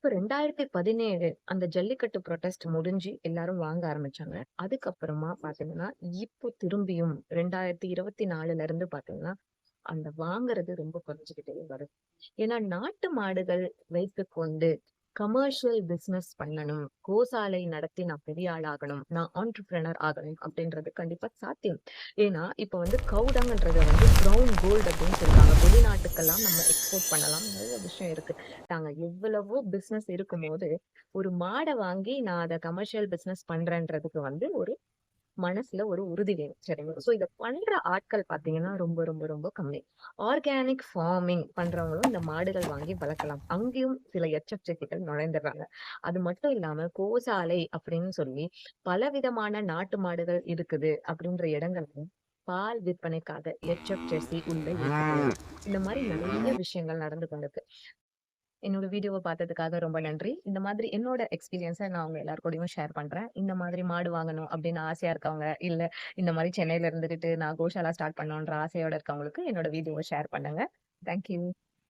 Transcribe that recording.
இப்ப 2017 அந்த ஜல்லிக்கட்டு புரொட்டஸ்ட் முடிஞ்சு எல்லாரும் வாங்க ஆரம்பிச்சாங்க. அதுக்கப்புறமா பாத்தீங்கன்னா, இப்போ திரும்பியும் 2024ல இருந்து பாத்தீங்கன்னா, அந்த வாங்குறது ரொம்ப குறைஞ்சுகிட்டே வருது. ஏன்னா நாட்டு மாடுகள் வைத்துக்கொண்டு கமர்ஷியல் பிசினஸ் பண்ணணும். கோசாலை நடத்தி நான் பெரிய ஆள் ஆகணும். நான் ஆன்டர்பிரினர் ஆகணும் அப்படின்றது கண்டிப்பா சாத்தியம். ஏன்னா, இப்ப வந்து கவுடங்ன்றத வந்து ப்ரவுன் கோல்ட் அப்படின்னு சொல்றாங்க. வெளிநாட்டுக்கெல்லாம் நம்ம எக்ஸ்போர்ட் பண்ணலாம். நெறைய விஷயம் இருக்கு. நாங்க எவ்வளவோ பிசினஸ் இருக்கும்போது, ஒரு மாட வாங்கி நான் அத கமர்ஷியல் பிசினஸ் பண்றேன்றதுக்கு வந்து ஒரு மனசுல ஒரு உறுதி வேணும். சரிங்களா? சோ இத பண்ற ஆட்கள் பார்த்தீங்கன்னா, ரொம்ப ரொம்ப ரொம்ப கம்மி. ஆர்கானிக் ஃபார்மிங் பண்றவங்களும் இந்த மாடுகள் வாங்கி வளர்க்கலாம். அங்கேயும் சில எச்சரிக்கைகள் நுழைந்துடுறாங்க. அது மட்டும் இல்லாம கோசாலை அப்படின்னு சொல்லி பலவிதமான நாட்டு மாடுகள் இருக்குது அப்படின்ற இடங்கள்ல பால் விற்பனைக்காக ஜெர்சி உள்ள ஏற்றப்படுது. இந்த மாரி நெறைய விஷயங்கள் நடந்து கொண்டிருக்கு. என்னோட வீடியோவ பார்த்ததுக்காக ரொம்ப நன்றி. இந்த மாதிரி என்னோட எக்ஸ்பீரியன்ஸ நான் உங்க எல்லார் கூடயும் ஷேர் பண்றேன். இந்த மாதிரி மாடு வாங்கணும் அப்படின்னு ஆசையா இருக்கவங்க, இல்ல இந்த மாரி சென்னையில இருந்துகிட்டு நான் கோஷாலா ஸ்டார்ட் பண்ணணுன்ற ஆசையோட இருக்கவங்களுக்கு என்னோட வீடியோவ ஷேர் பண்ணுங்க. Thank you.